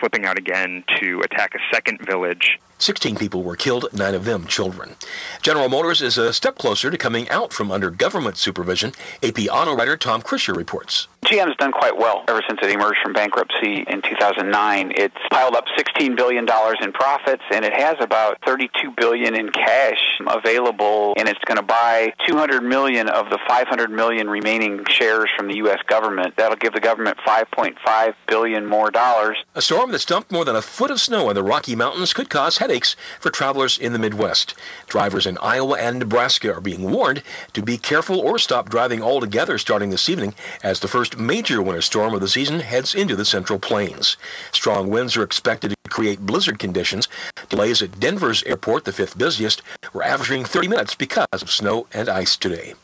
slipping out again to attack a second village. 16 people were killed, 9 of them children. General Motors is a step closer to coming out from under government supervision. AP Auto writer Tom Krischer reports. GM's done quite well ever since it emerged from bankruptcy in 2009. It's piled up $16 billion in profits, and it has about $32 billion in cash available, and it's going to buy $200 million of the $500 million remaining shares from the U.S. government. That'll give the government $5.5 billion more dollars. A storm that's dumped more than a foot of snow in the Rocky Mountains could cause headaches for travelers in the Midwest. Drivers in Iowa and Nebraska are being warned to be careful or stop driving altogether starting this evening as the first major winter storm of the season heads into the Central Plains. Strong winds are expected to create blizzard conditions. Delays at Denver's airport, the fifth busiest, were averaging 30 minutes because of snow and ice today.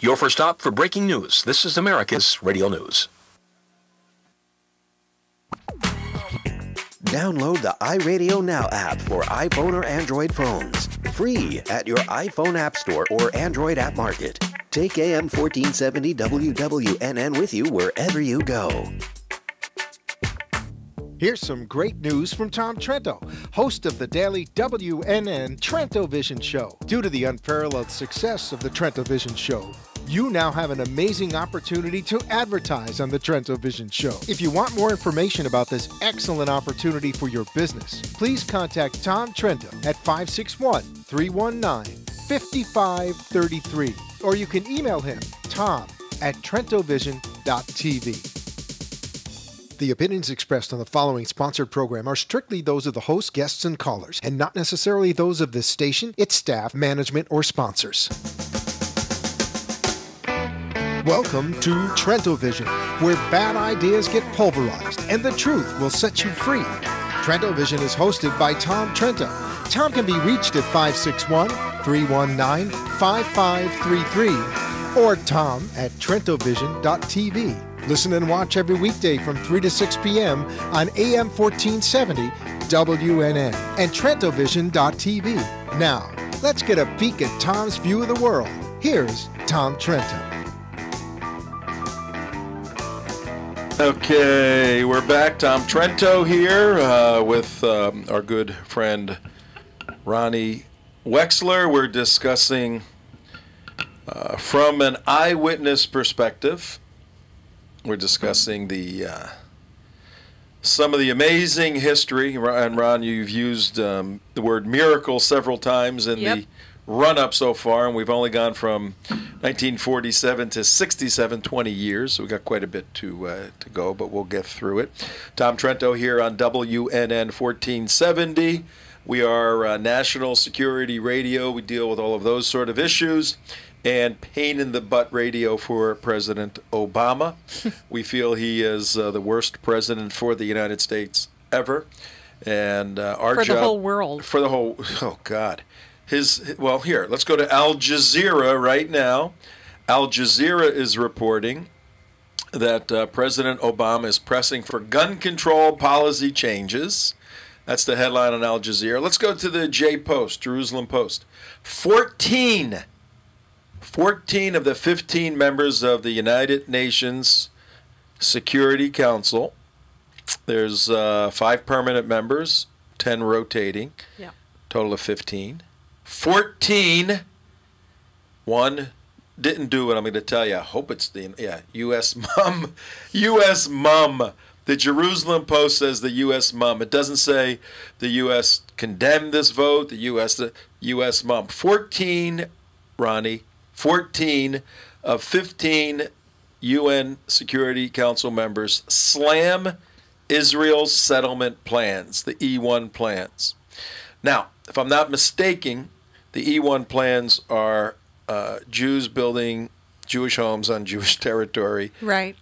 Your first stop for breaking news. This is America's Radio News. Download the iRadio Now app for iPhone or Android phones. Free at your iPhone App Store or Android App Market. Take AM 1470 WWNN with you wherever you go. Here's some great news from Tom Trento, host of the daily WNN Trento Vision Show. Due to the unparalleled success of the Trento Vision Show, you now have an amazing opportunity to advertise on the Trento Vision Show. If you want more information about this excellent opportunity for your business, please contact Tom Trento at 561-319-5533, or you can email him, tom@trentovision.tv. The opinions expressed on the following sponsored program are strictly those of the host, guests, and callers, and not necessarily those of this station, its staff, management, or sponsors. Welcome to Trento Vision, where bad ideas get pulverized and the truth will set you free. Trento Vision is hosted by Tom Trento. Tom can be reached at 561-319-5533 or tom@trentovision.tv. Listen and watch every weekday from 3 to 6 p.m. on AM 1470 WNN and trentovision.tv. Now, let's get a peek at Tom's view of the world. Here's Tom Trento. Okay, we're back. Tom Trento here with our good friend Ronnie Wexler. We're discussing from an eyewitness perspective. We're discussing the some of the amazing history. And Ron, you've used the word miracle several times in the run-up so far, and we've only gone from 1947 to 67, 20 years, so we've got quite a bit to go, but we'll get through it. Tom Trento here on WNN 1470. We are national security radio. We deal with all of those sort of issues, and pain-in-the-butt radio for President Obama. We feel he is the worst president for the United States ever, and our job... For the whole world. For the whole... Oh, God. Well, here, let's go to Al Jazeera right now. Al Jazeera is reporting that President Obama is pressing for gun control policy changes. That's the headline on Al Jazeera. Let's go to the J-Post, Jerusalem Post. 14 of the 15 members of the United Nations Security Council. There's 5 permanent members, 10 rotating, total of 15. 14, one didn't do what I'm going to tell you. I hope it's the U.S. Mum. U.S. Mum. The Jerusalem Post says the U.S. Mum. It doesn't say the U.S. condemned this vote, the U.S. Mum. 14, Ronnie, 14 of 15 UN Security Council members slam Israel's settlement plans, the E1 plans. Now, if I'm not mistaken, the E1 plans are Jews building Jewish homes on Jewish territory. Right.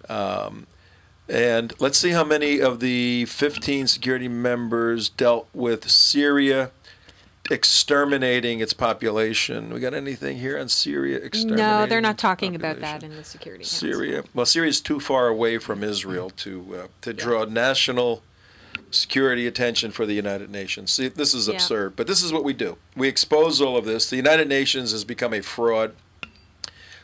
And let's see how many of the 15 security members dealt with Syria exterminating its population. We got anything here on Syria exterminating? No, they're not talking about that in the Security Council. Syria. Well, Syria is too far away from Israel to draw national security attention for the United Nations. See, this is absurd, but this is what we do. We expose all of this. The United Nations has become a fraud.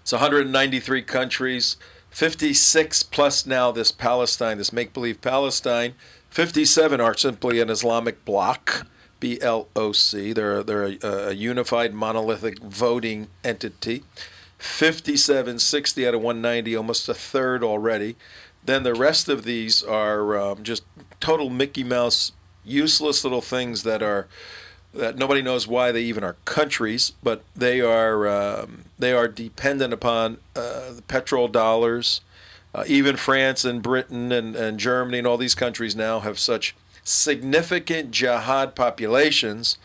It's 193 countries, 56 plus now this Palestine, this make-believe Palestine, 57 are simply an Islamic bloc, BLOC. They're a unified monolithic voting entity. 57, 60 out of 190, almost a third already. Then the rest of these are just total Mickey Mouse, useless little things that nobody knows why they even are countries, but they are dependent upon the petrodollars. Even France and Britain and Germany and all these countries now have such significant jihad populations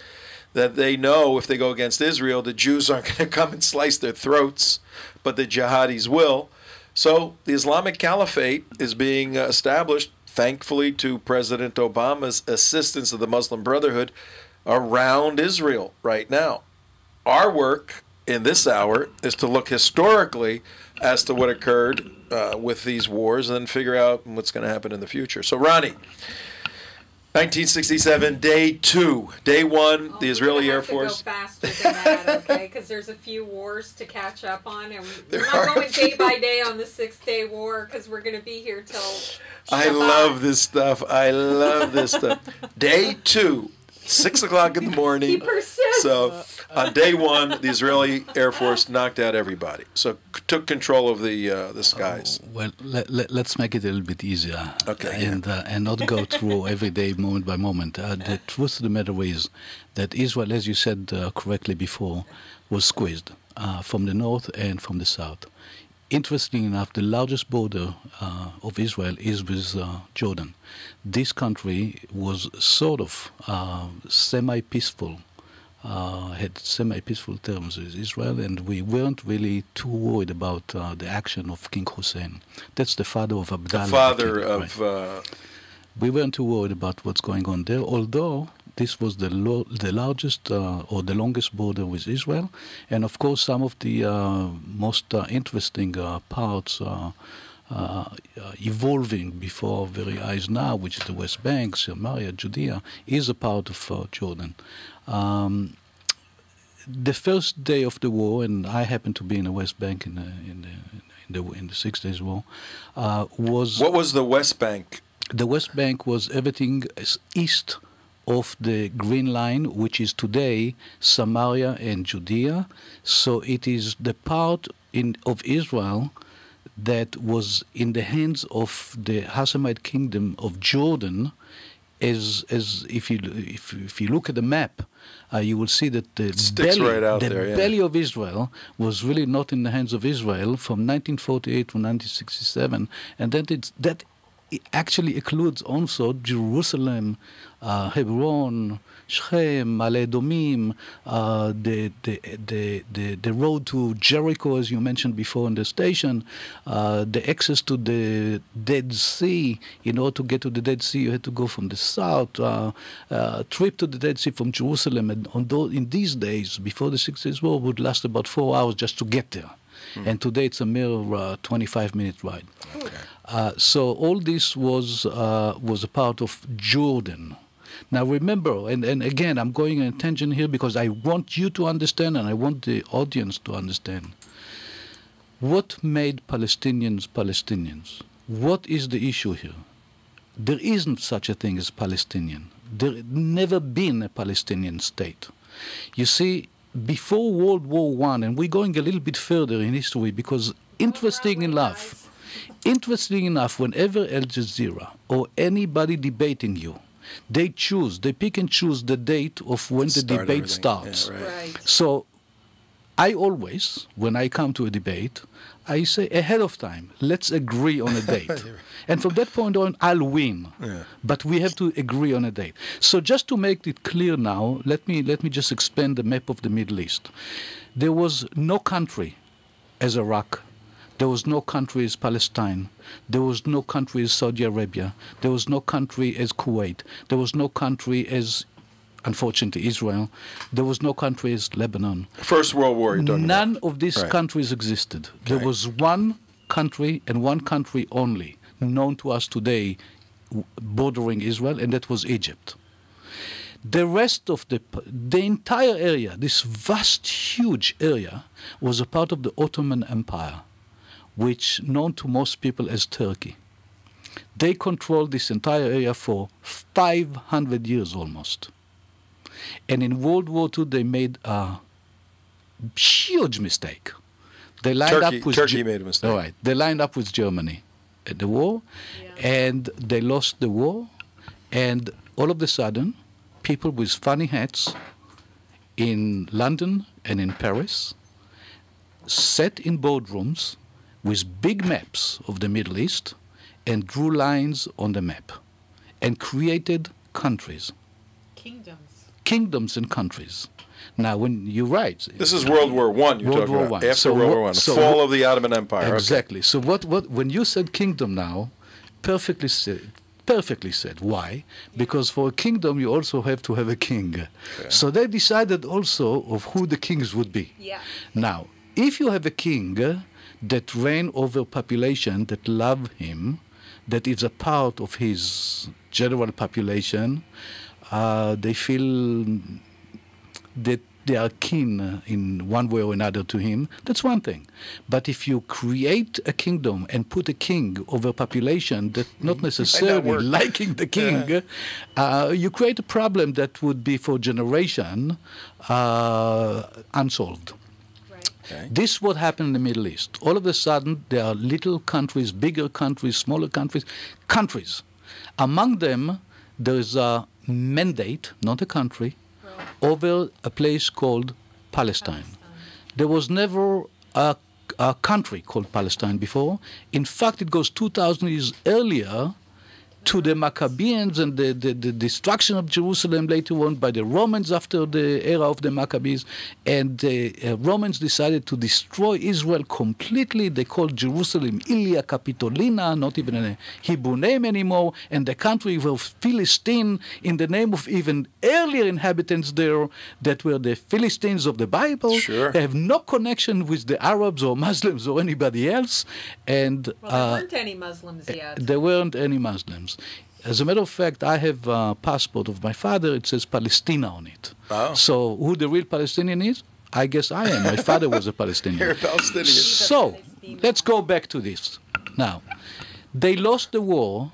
that they know if they go against Israel, the Jews aren't going to come and slice their throats, but the jihadis will. So the Islamic Caliphate is being established, thankfully to President Obama's assistance of the Muslim Brotherhood, around Israel right now. Our work in this hour is to look historically as to what occurred with these wars and then figure out what's going to happen in the future. So, Ronnie, 1967, day 2. Day 1, the Israeli Air Force. Go faster than that, okay? Because there's a few wars to catch up on, and we're not going day by day on the 6-day war because we're going to be here till Shabbat. I love this stuff. Day 2. 6 o'clock in the morning. He persists. So on day 1, the Israeli Air Force knocked out everybody. So took control of the skies. Well, let's make it a little bit easier. Okay. And not go through every day, moment by moment. The truth of the matter is that Israel, as you said correctly before, was squeezed from the north and from the south. Interestingly enough, the largest border of Israel is with Jordan. This country was sort of semi-peaceful, had semi-peaceful terms with Israel, and we weren't really too worried about the action of King Hussein. That's the father of Abdallah. The father of... Right. We weren't too worried about what's going on there, although this was the largest or the longest border with Israel. And of course, some of the most interesting parts evolving before our very eyes now, which is the West Bank, Samaria, Judea, is a part of Jordan. The first day of the war, and I happened to be in the West Bank in the 6 Days War, was... What was the West Bank? The West Bank was everything east of the Green Line, which is today Samaria and Judea. So it is the part of Israel that was in the hands of the Hashemite kingdom of Jordan. As if you look at the map, you will see that the belly of Israel was really not in the hands of Israel from 1948 to 1967, and that it actually includes also Jerusalem, Hebron, Shechem, Ma'ale Adumim, the road to Jericho, as you mentioned before in the station, the access to the Dead Sea. In order to get to the Dead Sea, you had to go from the south. Trip to the Dead Sea from Jerusalem, and in these days, before the 6 Days War, would last about 4 hours just to get there. And today it's a mere 25-minute ride. Okay. So all this was a part of Jordan. Now remember, and again, I'm going on a tangent here because I want you to understand and I want the audience to understand. What made Palestinians Palestinians? What is the issue here? There isn't such a thing as Palestinian. There never been a Palestinian state. You see, before World War I, and we're going a little bit further in history because interesting enough, whenever Al Jazeera or anybody debating you, they pick and choose the date of when the debate starts. Yeah, right. So I always, when I come to a debate, I say ahead of time, let's agree on a date. And from that point on, I'll win. Yeah. But we have to agree on a date. So just to make it clear now, let me just expand the map of the Middle East. There was no country as Iraq. There was no country as Palestine. There was no country as Saudi Arabia. There was no country as Kuwait. There was no country as, unfortunately, Israel. There was no country as Lebanon. First World War, you're talking about. None of these countries existed. Okay. There was one country and one country only known to us today bordering Israel, and that was Egypt. The rest of the entire area, this vast, huge area, was a part of the Ottoman Empire, which known to most people as Turkey. They controlled this entire area for 500 years almost. And in World War II, they made a huge mistake. They lined up with Turkey made a mistake. All right. They lined up with Germany at the war, and they lost the war. And all of a sudden, people with funny hats in London and in Paris sat in boardrooms with big maps of the Middle East and drew lines on the map and created countries. Kingdoms and countries. Now, when you're right. This is World War I you're talking about. After World War I, the fall of the Ottoman Empire. Exactly. Okay. So when you said kingdom now, perfectly said. Why? Because for a kingdom, you also have to have a king. Okay. So they decided also of who the kings would be. Yeah. Now, if you have a king that reign over population that love him, that is a part of his general population, they feel that they are keen in one way or another to him. That's one thing. But if you create a kingdom and put a king over a population that not necessarily liking the king, you create a problem that would be for generation unsolved. Okay. This is what happened in the Middle East. All of a sudden, there are little countries, bigger countries, smaller countries. Among them, there is a mandate, not a country, over a place called Palestine. There was never a country called Palestine before. In fact, it goes 2,000 years earlier to the Maccabees and the destruction of Jerusalem later on by the Romans after the era of the Maccabees. And the Romans decided to destroy Israel completely. They called Jerusalem Ilia Capitolina, not even a Hebrew name anymore. And the country was Philistine in the name of even earlier inhabitants there that were the Philistines of the Bible. Sure. They have no connection with the Arabs or Muslims or anybody else. And well, there weren't any Muslims yet. There weren't any Muslims. As a matter of fact, I have a passport of my father. It says Palestina on it. Oh. So who the real Palestinian is? I guess I am. My father was a Palestinian. You're a Palestinian. So let's go back to this. Now, they lost the war.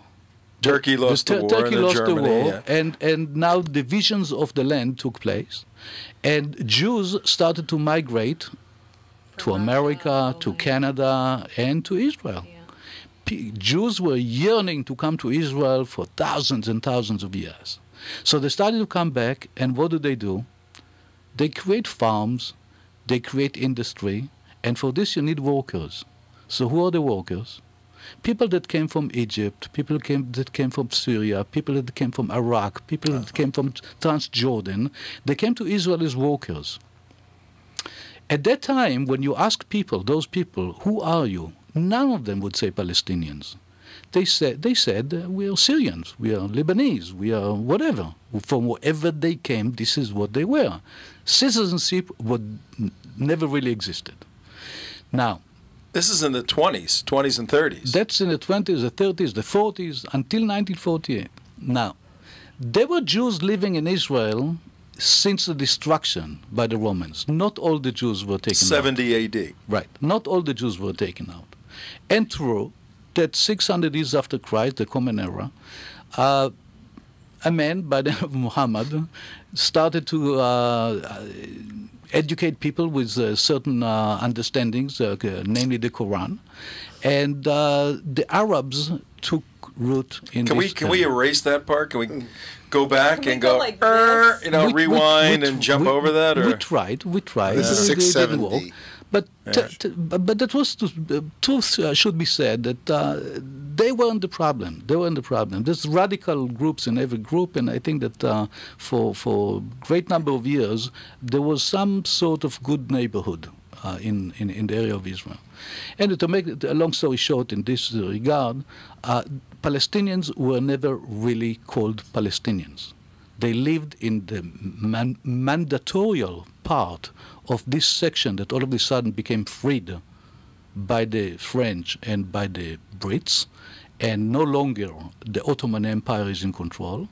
Turkey lost the war. Turkey lost Germany, the war, and now divisions of the land took place, and Jews started to migrate to America, to Canada, and to Israel. Jews were yearning to come to Israel for thousands and thousands of years. So they started to come back, and what do? They create farms, they create industry, and for this you need workers. So who are the workers? People that came from Egypt, people that came from Syria, people that came from Iraq, people that came from Transjordan. They came to Israel as workers. At that time, when you ask people, those people, who are you? None of them would say Palestinians. They said we are Syrians, we are Lebanese, we are whatever. From wherever they came, this is what they were. Citizenship never really existed. Now, this is in the 20s and 30s. That's in the 20s, the 30s, the 40s, until 1948. Now, there were Jews living in Israel since the destruction by the Romans. Not all the Jews were taken 70 out. 70 AD. Right. Not all the Jews were taken out. And true that 600 years after Christ, the Common Era, a man by the name of Muhammad started to educate people with certain understandings, namely the Quran. And the Arabs took root in this. Can we erase that part? Can we go back and go, like rewind and jump over that? Or? We tried. This is 670. But that was truth should be said that they weren't the problem. There's radical groups in every group, and I think that for a great number of years there was some sort of good neighborhood in the area of Israel. And to make a long story short in this regard, Palestinians were never really called Palestinians. They lived in the mandatorial part of this section that all of a sudden became freed by the French and by the Brits, and no longer the Ottoman Empire is in control.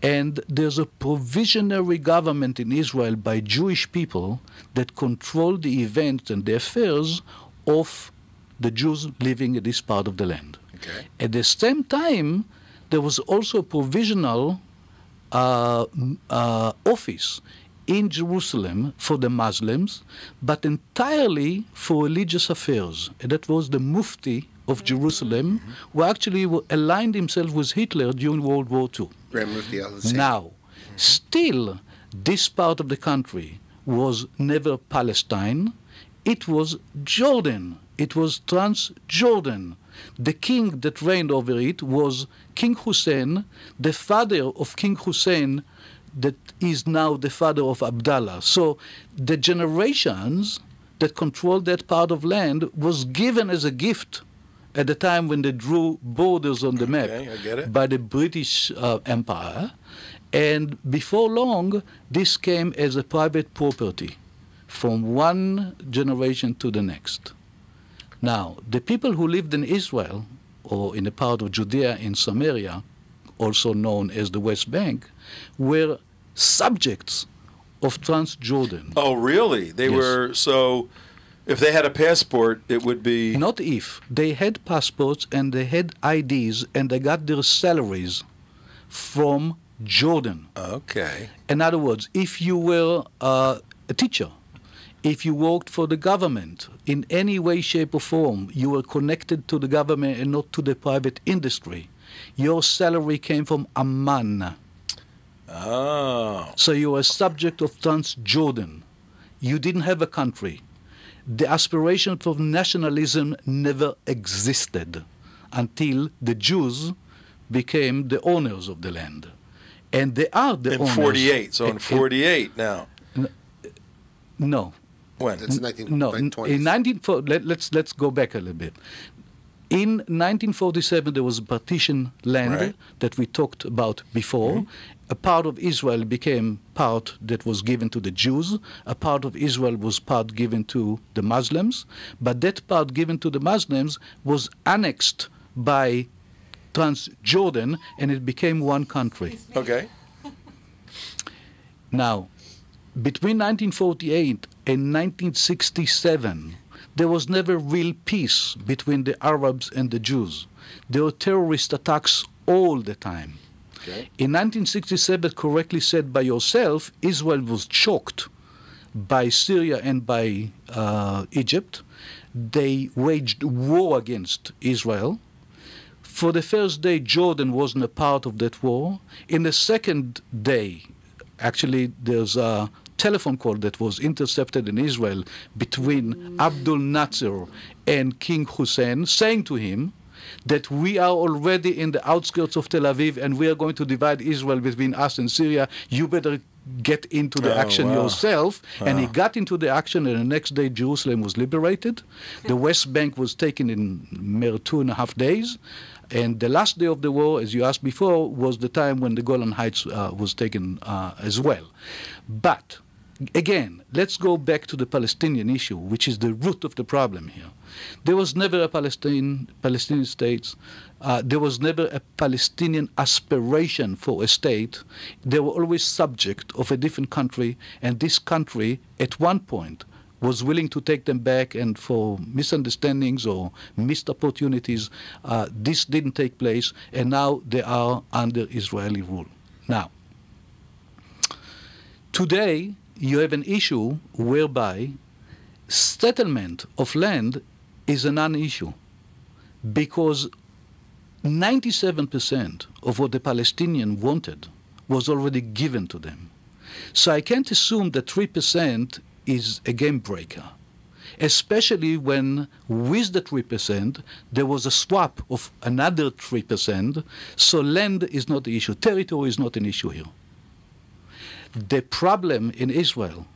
And there's a provisionary government in Israel by Jewish people that control the events and the affairs of the Jews living in this part of the land. Okay. At the same time, there was also a provisional office in Jerusalem for the Muslims, but entirely for religious affairs. And that was the Mufti of Jerusalem, who actually aligned himself with Hitler during World War II. Grand Mufti al-Hussein. Now, still, this part of the country was never Palestine. It was Jordan. It was Transjordan. The king that reigned over it was King Hussein, the father of King Hussein, that is now the father of Abdallah. So the generations that controlled that part of land was given as a gift at the time when they drew borders on the map I get it. by the British Empire. And before long, this came as a private property from one generation to the next. Now, the people who lived in Israel, or in a part of Judea in Samaria, also known as the West Bank, were subjects of Transjordan. Oh, really? They Yes. were, so if they had a passport, it would be... Not if. They had passports and they had IDs and they got their salaries from Jordan. Okay. In other words, if you were a teacher, if you worked for the government in any way, shape, or form, you were connected to the government and not to the private industry. Your salary came from Amman. Oh. So you were a subject of Transjordan. You didn't have a country. The aspiration for nationalism never existed until the Jews became the owners of the land. And they are the In owners. 48. So in 48 now. No. When? That's No, in 1920s. let's go back a little bit. In 1947, there was a partition land Right. that we talked about before. A part of Israel became part that was given to the Jews. A part of Israel was part given to the Muslims. But that part given to the Muslims was annexed by Transjordan, and it became one country. Okay. Now, between 1948 and 1967, there was never real peace between the Arabs and the Jews. There were terrorist attacks all the time. Okay. In 1967, correctly said by yourself, Israel was choked by Syria and by Egypt. They waged war against Israel. For the first day, Jordan wasn't a part of that war. In the second day, actually, there's a telephone call that was intercepted in Israel between Abdul Nasser and King Hussein, saying to him that we are already in the outskirts of Tel Aviv and we are going to divide Israel between us and Syria. You better get into the action yourself. And he got into the action, and the next day Jerusalem was liberated. The West Bank was taken in mere 2.5 days. And the last day of the war, as you asked before, was the time when the Golan Heights was taken as well. But again, let's go back to the Palestinian issue, which is the root of the problem here. There was never a Palestinian state. There was never a Palestinian aspiration for a state. They were always subject of a different country, and this country, at one point, was willing to take them back, and for misunderstandings or missed opportunities, this didn't take place, and now they are under Israeli rule. Now, today, you have an issue whereby settlement of land is a non-issue because 97% of what the Palestinians wanted was already given to them. So I can't assume that 3% is a game breaker, especially when with the 3% there was a swap of another 3%, so land is not the issue. Territory is not an issue here. The problem in Israel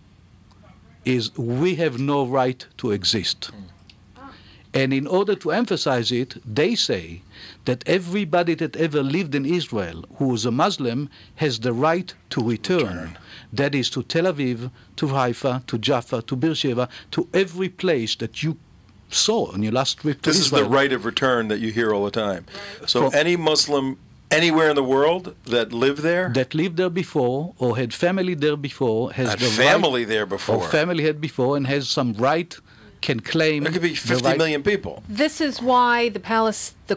is we have no right to exist. And in order to emphasize it, they say that everybody that ever lived in Israel who was a Muslim has the right to return. That is to Tel Aviv, to Haifa, to Jaffa, to Beersheba, to every place that you saw on your last trip to This Israel. is the right of return that you hear all the time. So any Muslim anywhere in the world that lived there? That lived there before or had family there before has Had the family right, there before. Or family had before and has some right can claim There could be 50 right. million people. This is why the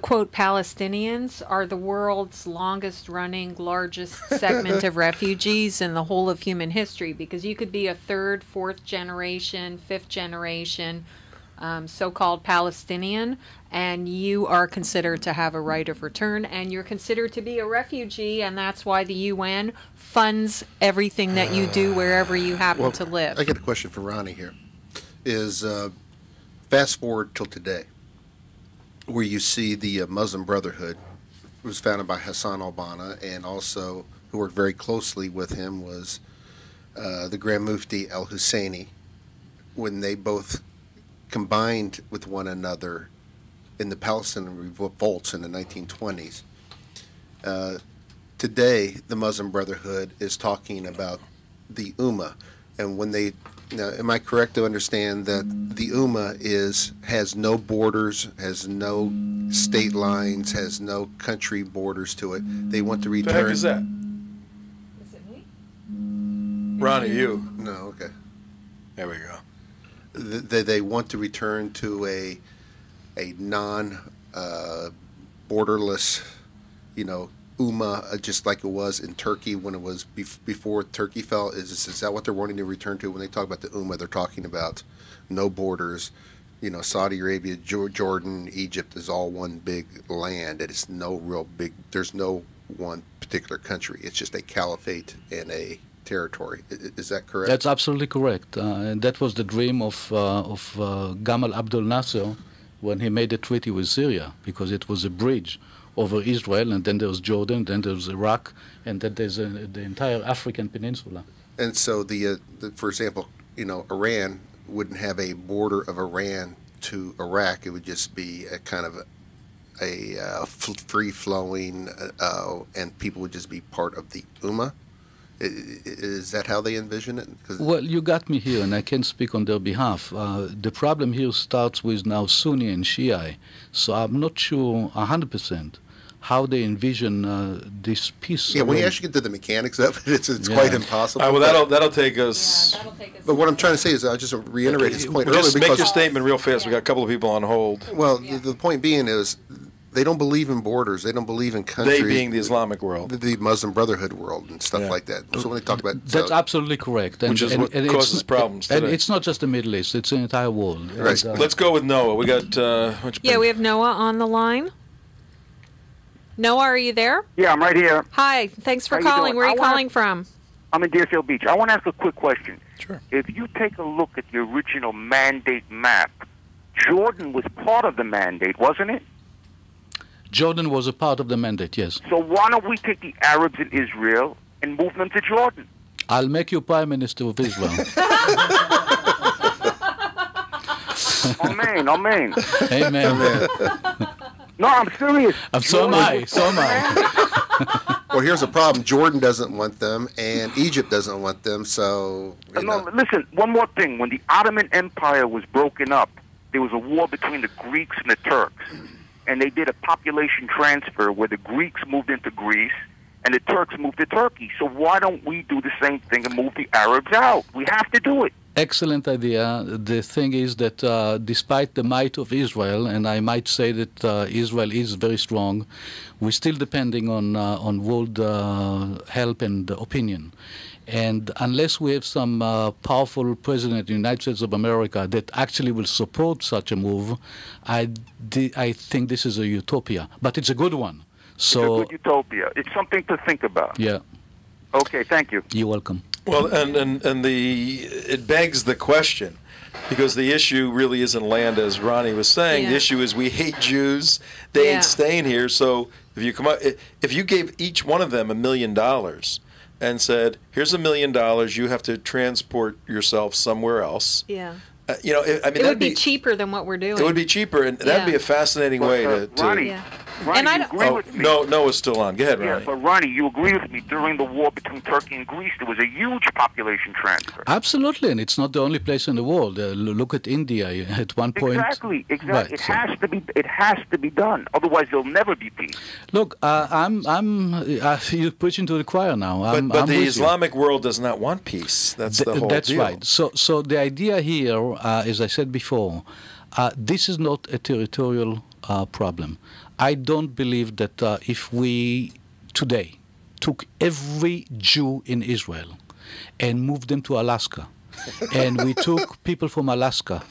quote Palestinians are the world's longest running, largest segment of refugees in the whole of human history, because you could be a third, fourth generation, fifth generation so-called Palestinian, and you are considered to have a right of return, and you're considered to be a refugee, and that's why the UN funds everything that you do wherever you happen to live. I got a question for Ronnie here. Is fast forward till today, where you see the Muslim Brotherhood, it was founded by Hassan al-Banna, and also who worked very closely with him was the Grand Mufti al-Husseini, when they both combined with one another in the Palestinian revolts in the 1920s. Today, the Muslim Brotherhood is talking about the Ummah, and when they now, am I correct to understand that the Ummah has no borders, has no state lines, has no country borders to it? They want to return. The heck is that? Is it me? Ronnie, you. No, okay. There we go. They want to return to a non-borderless, Ummah, just like it was in Turkey when it was before Turkey fell. Is that what they're wanting to return to when they talk about the Ummah? They're talking about no borders. Saudi Arabia, Jordan, Egypt is all one big land. It's no real big. There's no one particular country. It's just a caliphate and a territory. Is that correct? That's absolutely correct. And that was the dream of Gamal Abdel Nasser when he made a treaty with Syria, because it was a bridge over Israel, and then there's Jordan, then there's Iraq, and then there's the entire African peninsula. And so for example, Iran wouldn't have a border of Iran to Iraq. It would just be a kind of a free-flowing, and people would just be part of the Ummah. Is that how they envision it? Well, you got me here, and I can't speak on their behalf. The problem here starts with now Sunni and Shia, so I'm not sure 100% how they envision this peace. Yeah, when you actually get to the mechanics of it, it's quite impossible. Well, that'll take us. Yeah, that'll take us. But what I'm trying to say is, I'll just reiterate his point earlier. Just make your statement real fast. We got a couple of people on hold. Well, the point being is, they don't believe in borders. They don't believe in countries. They being the Islamic world, the Muslim Brotherhood world, and stuff like that. So when they talk about that's absolutely correct, which is what causes problems today. And it's not just the Middle East; it's the entire world. Right. Let's go with Noah. We got. We have Noah on the line. Noah, are you there? Yeah, I'm right here. Hi, thanks for How you calling. doing? Where are you calling from? I'm in Deerfield Beach. I want to ask a quick question. Sure. If you take a look at the original mandate map, Jordan was part of the mandate, wasn't it? Jordan was a part of the mandate, yes. So why don't we take the Arabs in Israel and move them to Jordan? I'll make you Prime Minister of Israel. Amen, amen. Amen. No, I'm serious. So am I. Well, here's the problem. Jordan doesn't want them, and Egypt doesn't want them, so... No, listen, one more thing. When the Ottoman Empire was broken up, there was a war between the Greeks and the Turks. And they did a population transfer where the Greeks moved into Greece and the Turks moved to Turkey. So why don't we do the same thing and move the Arabs out? We have to do it. Excellent idea. The thing is that despite the might of Israel, and I might say that Israel is very strong, we're still depending on world help and opinion. And unless we have some powerful president of the United States of America that actually will support such a move, I think this is a utopia. But it's a good one. So, it's a good utopia. It's something to think about. Yeah. Okay, thank you. You're welcome. Well, it begs the question, because the issue really isn't land, as Ronnie was saying. Yeah. The issue is we hate Jews. They ain't staying here. So if you gave each one of them $1 million and said, "Here's $1 million. You have to transport yourself somewhere else." Yeah. I mean, it would be cheaper than what we're doing. It would be cheaper, and that'd be a fascinating way to. Ronnie, Yeah. Ronnie, And I you don't- agree Oh, with me? Noah's still on. Go ahead, Yeah, Ronnie. but Ronnie, you agree with me, during the war between Turkey and Greece, there was a huge population transfer. Absolutely, and it's not the only place in the world. Look at India at one point. Exactly. Right, It so- has to be done. Otherwise, there'll never be peace. Look, you're preaching to the choir now. But the I'm with you. Islamic world does not want peace. That's the whole That's deal. right. So the idea here, as I said before, this is not a territorial problem. I don't believe that if we today took every Jew in Israel and moved them to Alaska, and we took people from Alaska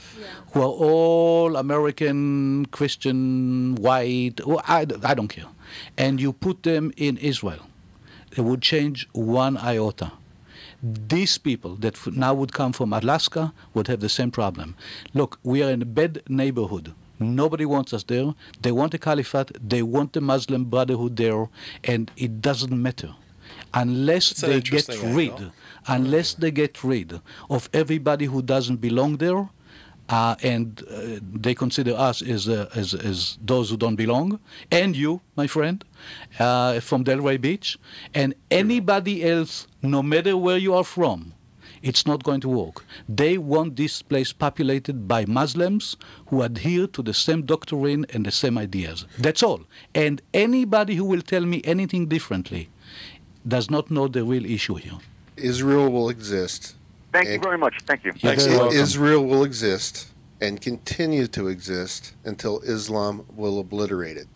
who are all American, Christian, white, I don't care, and you put them in Israel, it would change one iota. These people that now would come from Alaska would have the same problem. Look, we are in a bad neighborhood. Nobody wants us there. They want a caliphate. They want the Muslim Brotherhood there, and it doesn't matter. Unless It's an they get interesting rid, of everybody who doesn't belong there, and they consider us as those who don't belong, and you, my friend, from Delray Beach, and anybody else, no matter where you are from, it's not going to work. They want this place populated by Muslims who adhere to the same doctrine and the same ideas. That's all. And anybody who will tell me anything differently does not know the real issue here. Israel will exist. Thank you very much. Thank you. You're very welcome. Israel will exist and continue to exist until Islam will obliterate it.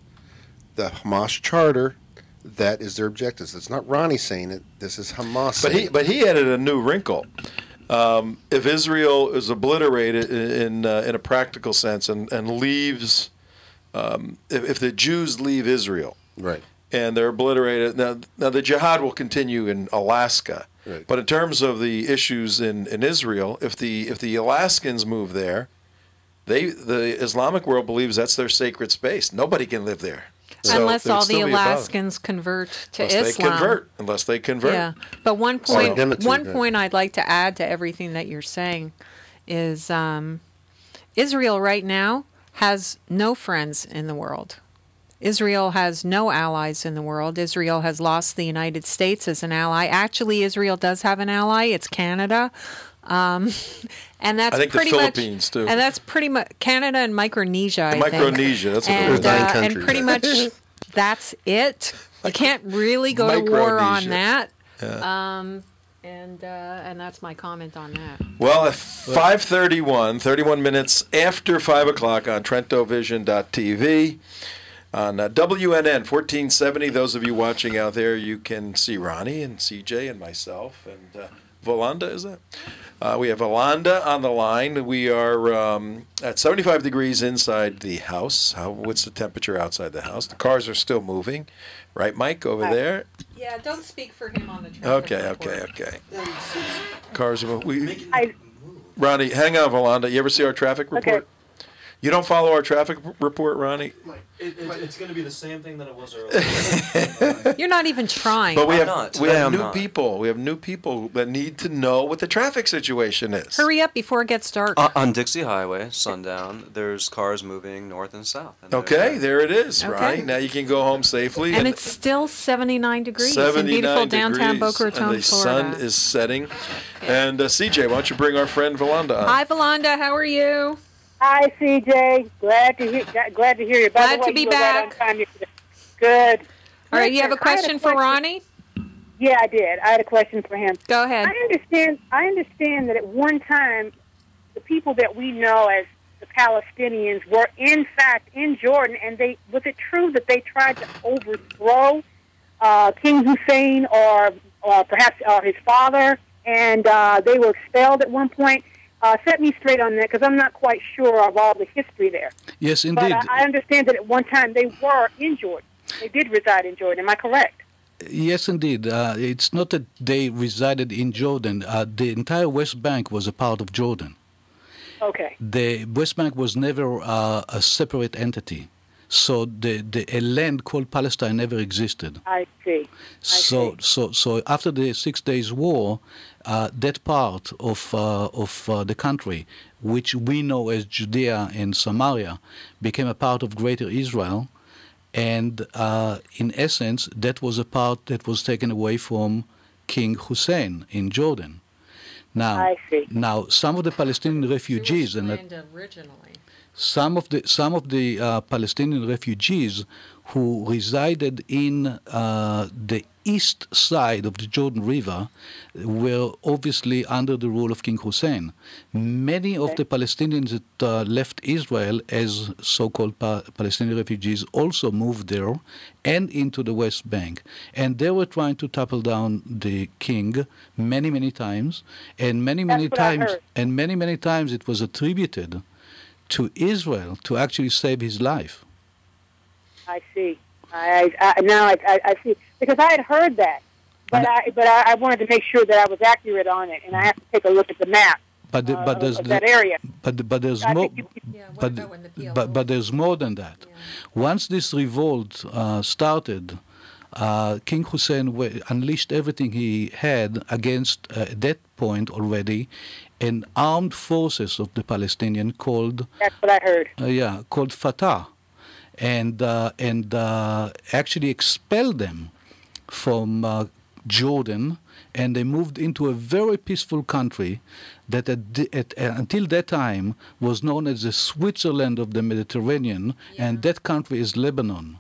The Hamas charter, that is their objectives. It's not Ronnie saying it. This is Hamas saying it. But he added a new wrinkle. If Israel is obliterated in a practical sense and leaves, if the Jews leave Israel, Right. and they're obliterated, now the jihad will continue in Alaska. Right. But in terms of the issues in Israel, if the Alaskans move there, the Islamic world believes that's their sacred space. Nobody can live there. So Unless it would all still the be a problem. Alaskans convert to Unless Islam. Unless they convert. Yeah, but one identity, point I'd like to add to everything that you're saying is Israel right now has no friends in the world. Israel has no allies in the world. Israel has lost the United States as an ally. Actually, Israel does have an ally. It's Canada. And that's I think the pretty Philippines, much, too. And that's pretty much Canada and Micronesia. I think. Micronesia, that's what it and, was. Nine and countries. pretty much that's it. You can't really go to war on Micronesia. that. And that's my comment on that. Well, at 5:31, 31 minutes after 5 o'clock on TrentoVision.tv, on WNN 1470, those of you watching out there, you can see Ronnie and CJ and myself and Volanda, is that? We have Volanda on the line. We are at 75 degrees inside the house. What's the temperature outside the house? The cars are still moving. Right, Mike, over there? Yeah, don't speak for him on the traffic Okay. Cars are moving. Ronnie, hang on, Volanda. You ever see our traffic report? Okay. You don't follow our traffic report, Ronnie? It's going to be the same thing that it was earlier. You're not even trying. But we I'm have not. we I have am new not. people. We have new people that need to know what the traffic situation is. Hurry up before it gets dark. On Dixie Highway, sundown, there's cars moving north and south. And Okay, there it is, Okay. Ronnie. Now you can go home safely. And it's still 79 degrees 79 in beautiful downtown degrees, Boca Raton, and the Florida. sun is setting. And CJ, why don't you bring our friend Volanda on? Hi, Volanda. How are you? Hi, CJ. Glad to hear you. By Glad the way, to be you were right on back. time yesterday. Good. All right, you have a Listen, I had question for Ronnie? Yeah, I did. I had a question for him. Go ahead. I understand that at one time, the people that we know as the Palestinians were in fact in Jordan, and was it true that they tried to overthrow King Hussein or perhaps his father, and they were expelled at one point? Set me straight on that, because I'm not quite sure of all the history there. Yes, indeed. But I understand that at one time they were in Jordan. They did reside in Jordan. Am I correct? Yes, indeed. It's not that they resided in Jordan. The entire West Bank was a part of Jordan. Okay. The West Bank was never a separate entity. So a land called Palestine never existed. I see. So after the 6 Days War, that part of the country, which we know as Judea and Samaria, became a part of Greater Israel, And in essence, that was a part that was taken away from King Hussein in Jordan. Now, I see. now some of the Palestinian refugees, and originally. some of the Palestinian refugees who resided in the east side of the Jordan River were obviously under the rule of King Hussein. Many of the Palestinians that left Israel as so-called Palestinian refugees also moved there and into the West Bank. And they were trying to topple down the king many, many times. And many times it was attributed to Israel to actually save his life. I see. I see, because I had heard that, but I wanted to make sure that I was accurate on it, and I have to take a look at the map but there's of that area. But there's more. But there's more than that. Yeah. Once this revolt started, King Hussein unleashed everything he had against, at that point already, an armed forces of the Palestinian called. That's what I heard. Called Fatah. And actually expelled them from Jordan, and they moved into a very peaceful country that until that time was known as the Switzerland of the Mediterranean, and that country is Lebanon.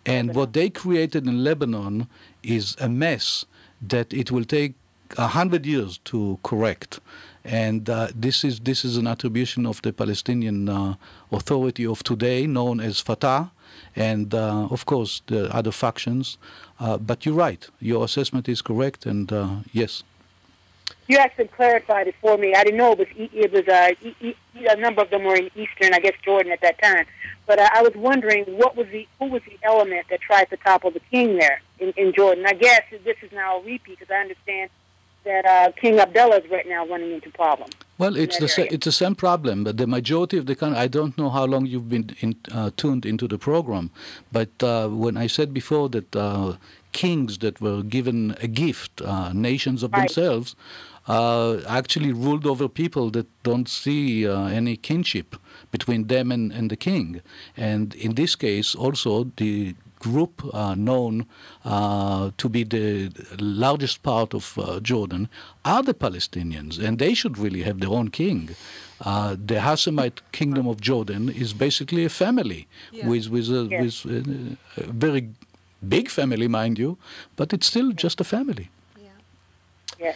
And what they created in Lebanon is a mess that it will take 100 years to correct. And this is an attribution of the Palestinian Authority of today, known as Fatah, and of course the other factions. But you're right; your assessment is correct, and yes. You actually clarified it for me. I didn't know it was a number of them were in eastern, I guess, Jordan at that time. But I was wondering who was the element that tried to topple the king there in Jordan. I guess this is now a repeat, because I understand that King Abdullah is right now running into problems. Well, it's the same problem, but the majority of the country, I don't know how long you've been tuned into the program, but when I said before that kings that were given a gift, nations of themselves, actually ruled over people that don't see any kinship between them and the king. And in this case, also, the group known to be the largest part of Jordan are the Palestinians, and they should really have their own king. The Hashemite kingdom of Jordan is basically a family with a very big family, mind you, but it's still just a family. Yes.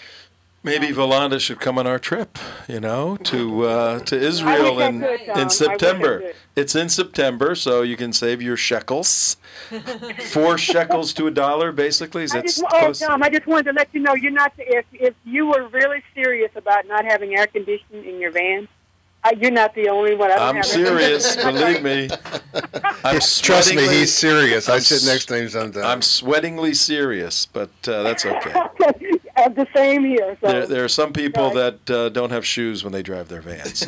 Maybe Valanda should come on our trip, to Israel in September. It's in September, so you can save your shekels. 4 shekels to $1, basically. Tom, I just wanted to let you know, you're not. If you were really serious about not having air conditioning in your van, you're not the only one. I'm serious, believe me. Trust me, he's serious. I sit next to him sometimes. I'm sweatingly serious, but that's okay. The same here. So. There are some people that don't have shoes when they drive their vans.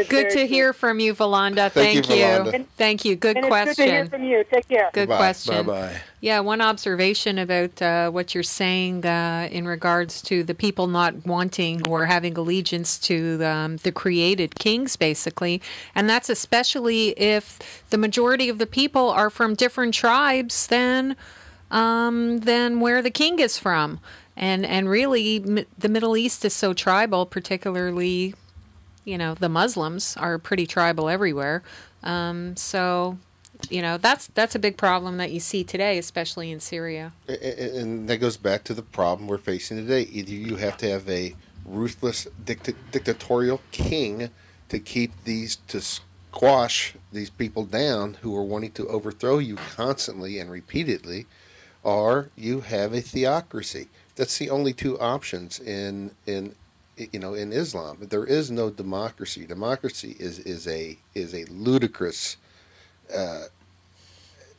Good to hear from you, Valanda. Thank you. Thank you. Good question. Good to hear from you. Take care. Good question. Bye-bye. Yeah, one observation about what you're saying in regards to the people not wanting or having allegiance to the created kings, basically, and that's especially if the majority of the people are from different tribes than where the king is from. And really, the Middle East is so tribal, particularly, the Muslims are pretty tribal everywhere. So, that's a big problem that you see today, especially in Syria. And that goes back to the problem we're facing today. Either you have to have a ruthless dictatorial king to squash these people down who are wanting to overthrow you constantly and repeatedly, or you have a theocracy. That's the only 2 options in Islam. There is no democracy. Democracy is a ludicrous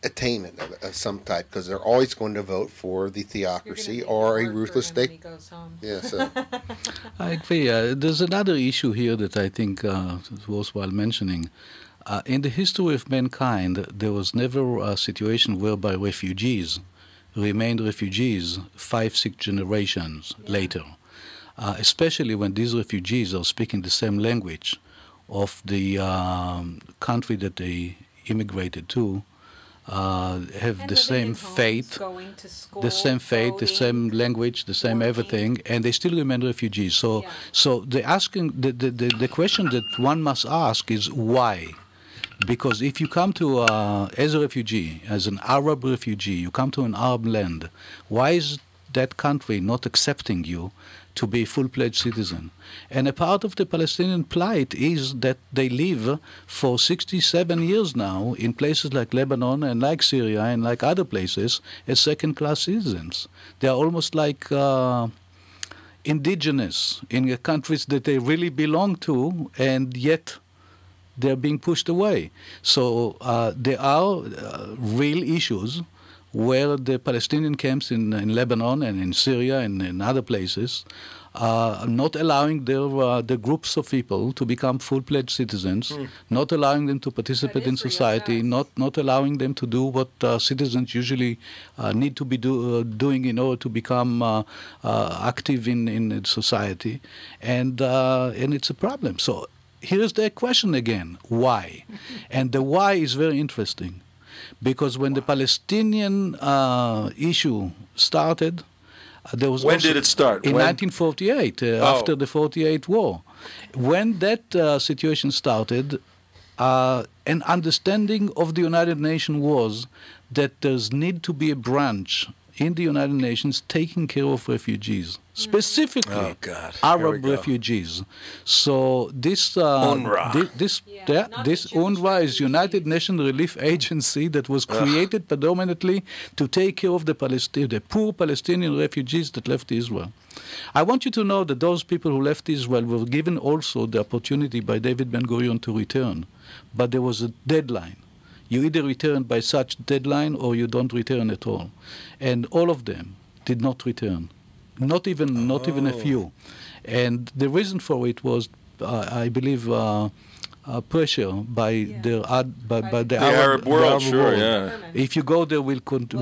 attainment of some type, because they're always going to vote for the theocracy or a ruthless state. Yeah, so. I agree. There's another issue here that I think is worthwhile mentioning. In the history of mankind, there was never a situation whereby refugees remained refugees 5-6 generations later, especially when these refugees are speaking the same language of the country that they immigrated to have And the living same in homes, fate, going to school, the same fate, the same language, the same everything, and they still remain refugees. So, the question that one must ask is why? Because if you come to as a refugee, as an Arab refugee, you come to an Arab land, why is that country not accepting you to be a full-fledged citizen? And a part of the Palestinian plight is that they live for 67 years now in places like Lebanon and like Syria and like other places as second-class citizens. They are almost like indigenous in the countries that they really belong to, and yet they're being pushed away. So there are real issues where the Palestinian camps in Lebanon and in Syria and in other places are not allowing the groups of people to become full-fledged citizens, not allowing them to participate in society, not allowing them to do what citizens usually need to be doing in order to become active in society. And it's a problem. So here's the question again, why? And the why is very interesting, because when the Palestinian issue started, there was when did it start? In 1948, after the 48 war. When that situation started, an understanding of the United Nations was that there's need to be a branch in the United Nations taking care of refugees, specifically Arab refugees. So this UNRWA. This UNRWA is United Nations Relief Agency that was created predominantly to take care of the poor Palestinian refugees that left Israel. I want you to know that those people who left Israel were given also the opportunity by David Ben-Gurion to return, but there was a deadline. You either return by such deadline or you don't return at all. And all of them did not return, not even a few. And the reason for it was, I believe, pressure by the Arab world. If you go there,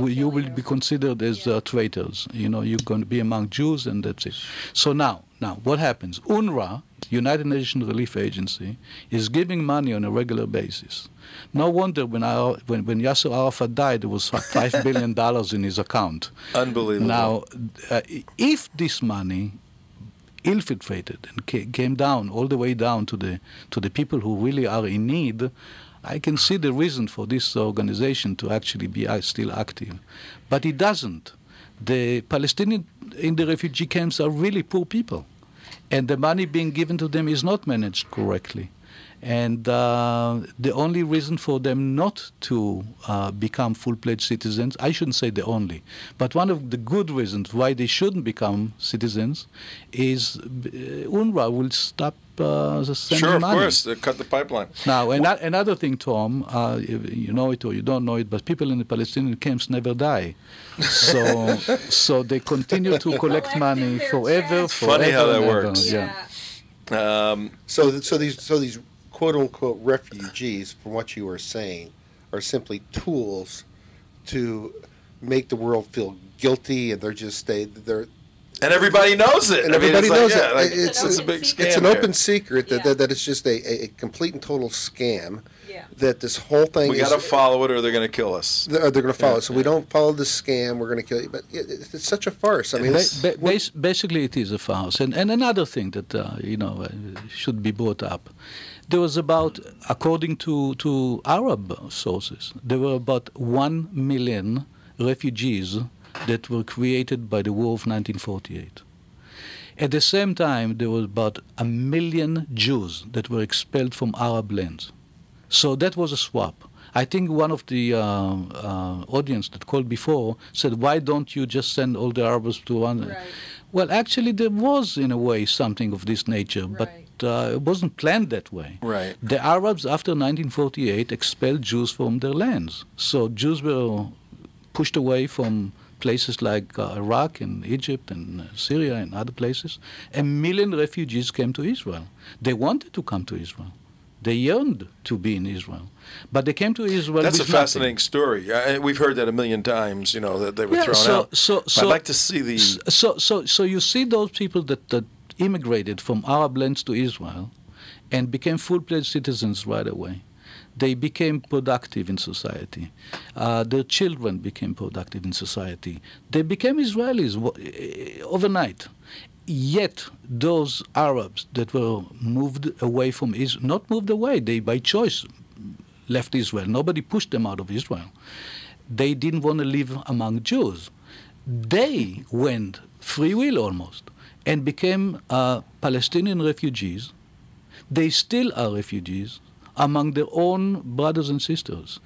you will be considered as traitors. You know, you're going to be among Jews, and that's it. So now what happens? UNRWA, United Nations Relief Agency, is giving money on a regular basis. No wonder when Yasser Arafat died, there was $5 billion in his account. Unbelievable. Now, if this money infiltrated and came down all the way down to the people who really are in need, I can see the reason for this organization to actually be still active. But it doesn't. The Palestinians in the refugee camps are really poor people, and the money being given to them is not managed correctly. And the only reason for them not to become full-fledged citizens, I shouldn't say the only, but one of the good reasons why they shouldn't become citizens is UNRWA will stop sending money. Sure, of course, they cut the pipeline. Now, another thing, Tom, you know it or you don't know it, but people in the Palestinian camps never die. So they continue to collect money forever. Funny how that works. Yeah. So these quote-unquote refugees, from what you were saying, are simply tools to make the world feel guilty, and they're and everybody knows it. And everybody knows it. It's a big scam. It's an open secret that it's just a complete and total scam. Yeah. That this whole thing we got to follow it, or they're going to kill us. They're going to follow it. So we don't follow this scam, we're going to kill you. But it's such a farce. I mean, basically, it is a farce. And another thing that should be brought up. There was about, according to Arab sources, there were about 1 million refugees that were created by the War of 1948. At the same time, there was about 1 million Jews that were expelled from Arab lands. So that was a swap. I think one of the audience that called before said, why don't you just send all the Arabs to one? Right. Well, actually, there was, in a way, something of this nature, but it wasn't planned that way. Right. The Arabs, after 1948, expelled Jews from their lands. So Jews were pushed away from places like Iraq and Egypt and Syria and other places. 1 million refugees came to Israel. They wanted to come to Israel. They yearned to be in Israel. But they came to Israel. That's with a fascinating story. We've heard that 1,000,000 times, that they were thrown out. I'd like to see the... So you see those people that immigrated from Arab lands to Israel and became full-fledged citizens right away. They became productive in society. Their children became productive in society. They became Israelis overnight. Yet those Arabs that were moved away from Israel, not moved away, they by choice left Israel. Nobody pushed them out of Israel. They didn't want to live among Jews. They went, free will almost, and became Palestinian refugees. They still are refugees among their own brothers and sisters.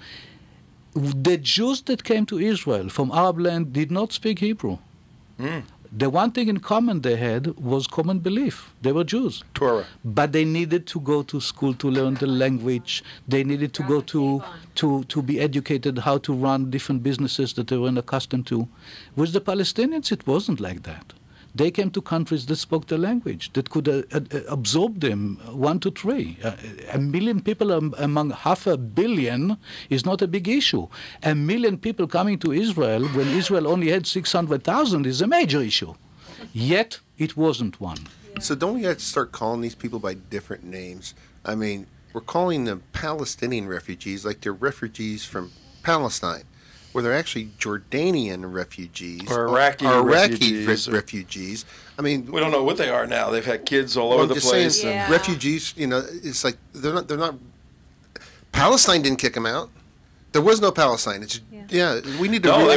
The Jews that came to Israel from Arab land did not speak Hebrew. The one thing in common they had was common belief. They were Jews. Torah. But they needed to go to school to learn the language. They needed to go to be educated how to run different businesses that they weren't accustomed to. With the Palestinians, it wasn't like that. They came to countries that spoke the language, that could absorb them 1 to 3. 1 million people among 500 million is not a big issue. 1 million people coming to Israel when Israel only had 600,000 is a major issue. Yet, it wasn't one. So don't we have to start calling these people by different names? I mean, we're calling them Palestinian refugees like they're refugees from Palestine, where they're actually Jordanian refugees or Iraqi refugees. I mean, we don't know what they are now. They've had kids all over the place. Saying, refugees, you know, it's like they're not. Palestine didn't kick them out. There was no Palestine. It's we need to. What's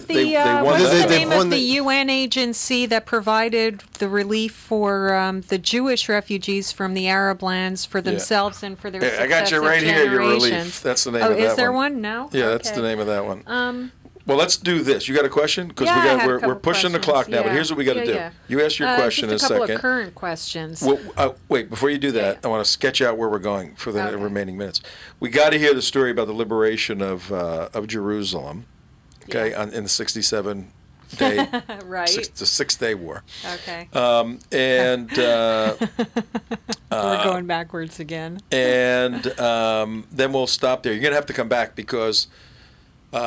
the name of the UN agency that provided the relief for the Jewish refugees from the Arab lands for themselves and for their successive I got you right here, your relief. That's the name of that one. Oh, is there one? No? Yeah, that's the name of that one. Well, let's do this. You got a question? Because we're pushing the clock now, but here's what we got to do. You ask your question in a second. Just a couple of current questions. Well, wait, before you do that, I want to sketch out where we're going for the remaining minutes. We got to hear the story about the liberation of Jerusalem, okay, in the 67 day, right. The 6-day war. Okay. And we're going backwards again. And then we'll stop there. You're going to have to come back because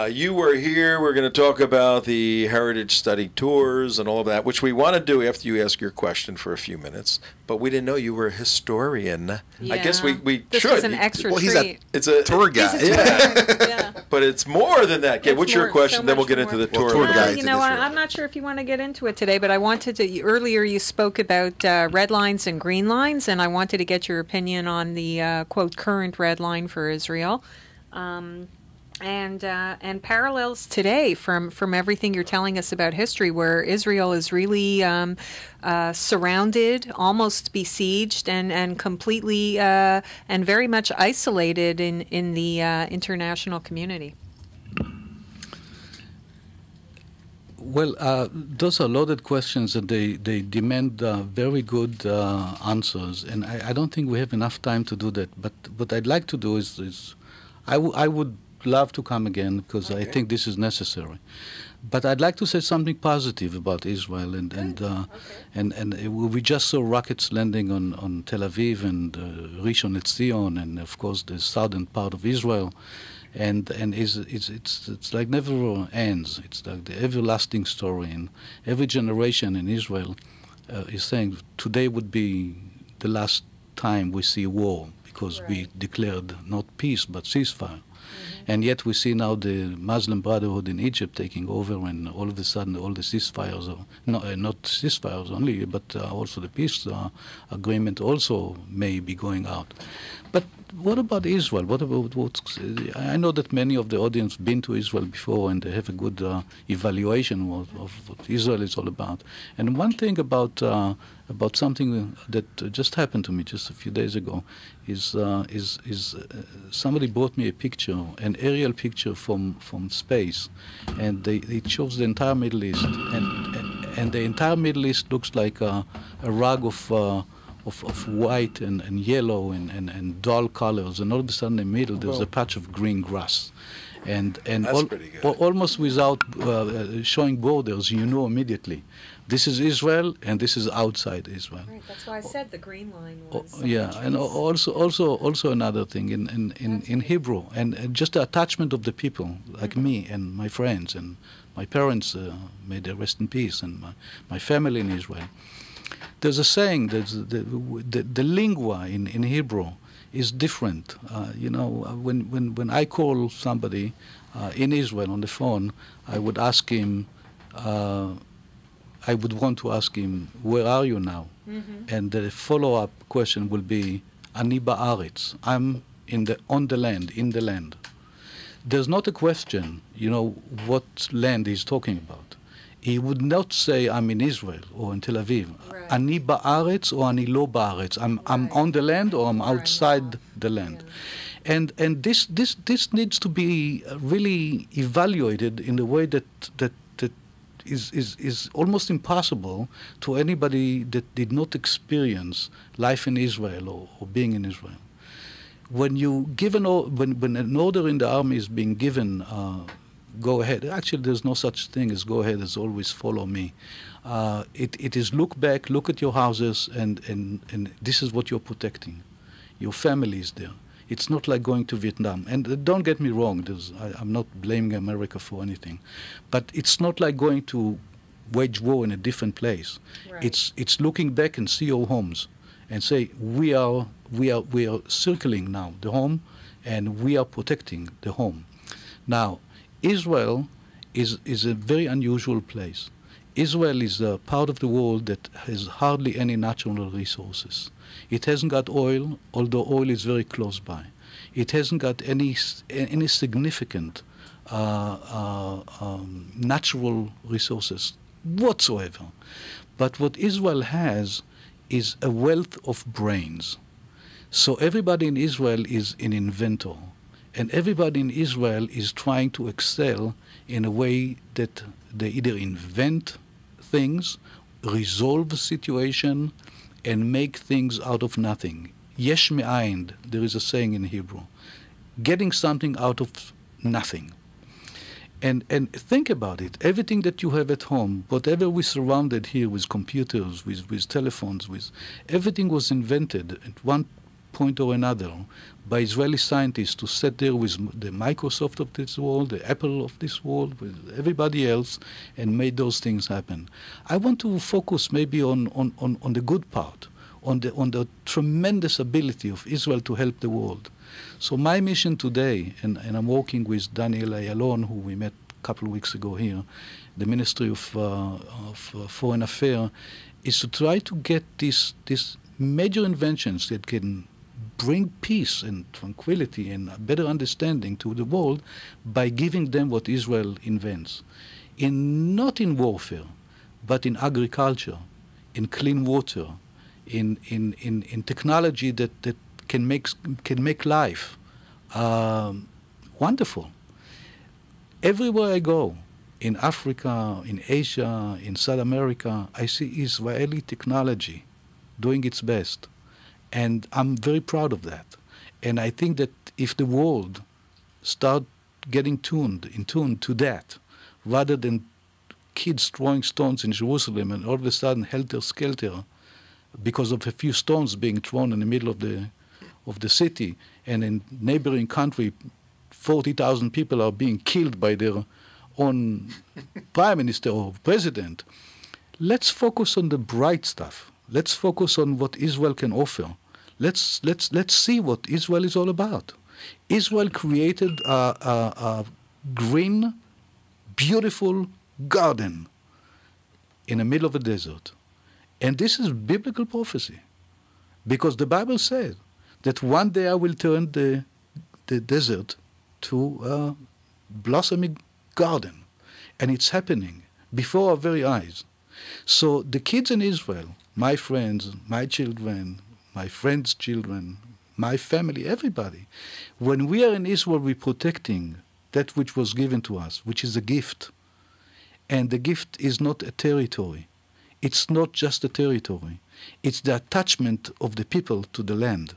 you were here. We're going to talk about the heritage study tours and all of that, which we want to do after you ask your question for a few minutes. But we didn't know you were a historian. Yeah. I guess we this should. This is an extra treat. It's a tour guide. Yeah. But it's more than that. What's your question? Then we'll get into the tour guide. You know, I'm not sure if you want to get into it today, but I wanted to. Earlier, you spoke about red lines and green lines, and I wanted to get your opinion on the quote current red line for Israel. And parallels today from everything you're telling us about history, where Israel is really surrounded, almost besieged, and completely and very much isolated in the international community. Well, those are loaded questions, and they demand very good answers, and I don't think we have enough time to do that. But what I'd like to do is I would love to come again because I think this is necessary. But I'd like to say something positive about Israel, and we just saw rockets landing on Tel Aviv and Rishon LeZion, and of course the southern part of Israel, and it's like never ends. It's like the everlasting story, and every generation in Israel is saying today would be the last time we see war because we declared not peace but ceasefire. And yet we see now the Muslim Brotherhood in Egypt taking over, and all of a sudden all the ceasefires, not ceasefires only, but also the peace agreement also may be going out. But what about Israel? I know that many of the audience been to Israel before, and they have a good evaluation of what Israel is all about. And one thing about something that just happened to me just a few days ago is somebody brought me a picture, an aerial picture from space, and it shows the entire Middle East, and the entire Middle East looks like a rug of white and yellow and dull colors, and all of a sudden in the middle there's a patch of green grass, and almost without showing borders, you know immediately this is Israel and this is outside Israel. Right, that's why I said the green line was. And also another thing in Hebrew, and just the attachment of the people like me and my friends and my parents, may they rest in peace, and my family in Israel. There's a saying that the lingua in Hebrew is different. When I call somebody in Israel on the phone, I would ask him, I would want to ask him, where are you now? And the follow-up question will be, Ani ba'aretz, I'm on the land, in the land. There's not a question, what land he's talking about. He would not say, I'm in Israel or in Tel Aviv. Right. Ani ba'aretz or ani lo ba'aretz. I'm on the land or I'm outside the land. Yeah. And this needs to be really evaluated in a way that is almost impossible to anybody that did not experience life in Israel or being in Israel. When you give when an order in the army is being given, go ahead. Actually, there's no such thing as go ahead. As always, follow me. It is look back, look at your houses, and this is what you're protecting. Your family is there. It's not like going to Vietnam. And don't get me wrong, I'm not blaming America for anything. But it's not like going to wage war in a different place. Right. It's looking back and see your homes and say, we are circling now the home, and we are protecting the home. Now, Israel is a very unusual place. Israel is a part of the world that has hardly any natural resources. It hasn't got oil, although oil is very close by. It hasn't got any significant natural resources whatsoever. But what Israel has is a wealth of brains. So everybody in Israel is an inventor. And everybody in Israel is trying to excel in a way that they either invent things, resolve a situation, and make things out of nothing. Yesh me'ayin, there is a saying in Hebrew. Getting something out of nothing. And think about it. Everything that you have at home, whatever we surrounded here with computers, with telephones, everything was invented at one point or another by Israeli scientists to sit there with the Microsoft of this world, the Apple of this world, with everybody else, and made those things happen. I want to focus maybe on the good part, on the tremendous ability of Israel to help the world. So my mission today, and I'm working with Daniel Ayalon, who we met a couple of weeks ago here, the Ministry of Foreign Affairs, is to try to get these major inventions that can bring peace and tranquility and a better understanding to the world by giving them what Israel invents. Not in warfare, but in agriculture, in clean water, in technology that can make life wonderful. Everywhere I go, in Africa, in Asia, in South America, I see Israeli technology doing its best. And I'm very proud of that. And I think that if the world start getting in tune to that, rather than kids throwing stones in Jerusalem and all of a sudden helter-skelter because of a few stones being thrown in the middle of the city, and in neighboring country 40,000 people are being killed by their own prime minister or president. Let's focus on the bright stuff. Let's focus on what Israel can offer. Let's see what Israel is all about. Israel created a green, beautiful garden in the middle of a desert. And this is biblical prophecy. Because the Bible said that one day I will turn the desert to a blossoming garden. And it's happening before our very eyes. So the kids in Israel, my friends, my children, my friends' children, my family, everybody, when we are in Israel, we're protecting that which was given to us, which is a gift. And the gift is not a territory. It's not just a territory. It's the attachment of the people to the land.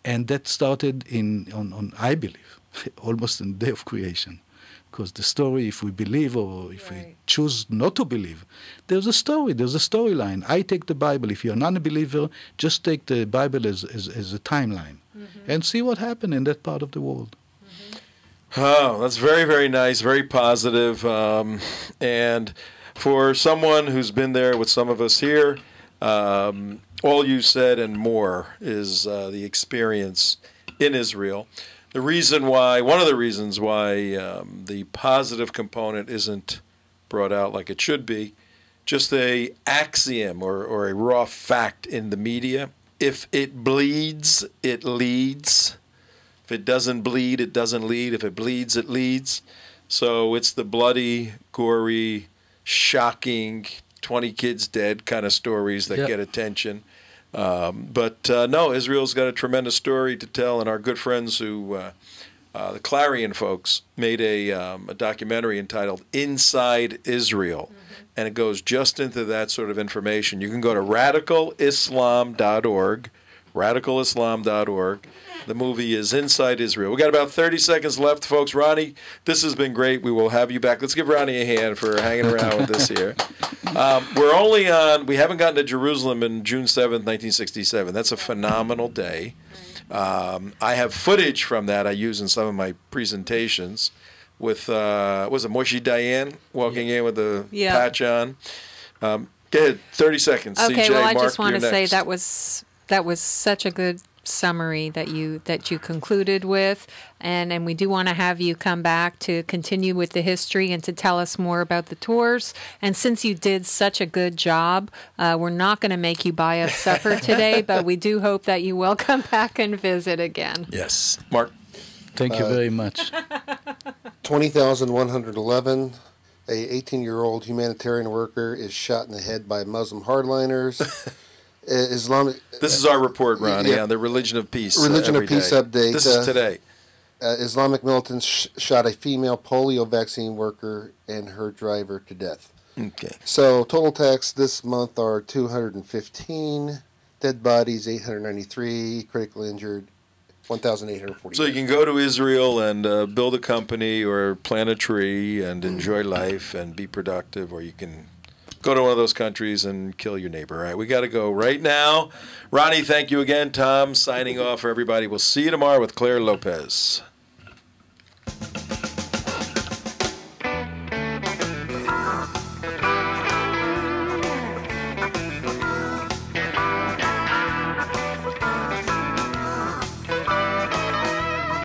And that started on I believe, almost in the day of creation. Because the story, if we believe or if we choose not to believe, there's a story, there's a storyline. I take the Bible. If you're a non-believer, just take the Bible as a timeline and see what happened in that part of the world. Oh, that's very, very nice, very positive. And for someone who's been there with some of us here, All you said and more is the experience in Israel. The reason why, one of the reasons why the positive component isn't brought out like it should be, just a axiom or a raw fact in the media. If it bleeds, it leads. If it doesn't bleed, it doesn't lead. If it bleeds, it leads. So it's the bloody, gory, shocking, 20 kids dead kind of stories that get attention. But no, Israel's got a tremendous story to tell, and our good friends who, the Clarion folks, made a documentary entitled Inside Israel. And it goes just into that sort of information. You can go to radicalislam.org, radicalislam.org. The movie is Inside Israel. We got about 30 seconds left, folks. Ronnie, this has been great. We will have you back. Let's give Ronnie a hand for hanging around with us here. We're only on, we haven't gotten to Jerusalem in June 7th, 1967. That's a phenomenal day. I have footage from that I use in some of my presentations with, was it Moshe Dayan walking in with the patch on? Go ahead, 30 seconds. Okay, CJ, well, I Mark, just want to you're say next. that was such a good summary that you concluded with, and we do want to have you come back to continue with the history and to tell us more about the tours. And since you did such a good job, we're not going to make you buy us supper today, but we do hope that you will come back and visit again. Yes, Mark. Thank you very much. 20,111. A 18-year-old humanitarian worker is shot in the head by Muslim hardliners. Islamic. This is our report, Ronnie, on the Religion of Peace. Religion of Peace update. This is today. Islamic militants shot a female polio vaccine worker and her driver to death. Okay. So total attacks this month are 215, dead bodies 893, critically injured 1,840. So you can go to Israel and build a company or plant a tree and enjoy life and be productive, or you can go to one of those countries and kill your neighbor. All right, we got to go right now. Ronnie, thank you again. Tom, signing off for everybody. We'll see you tomorrow with Claire Lopez.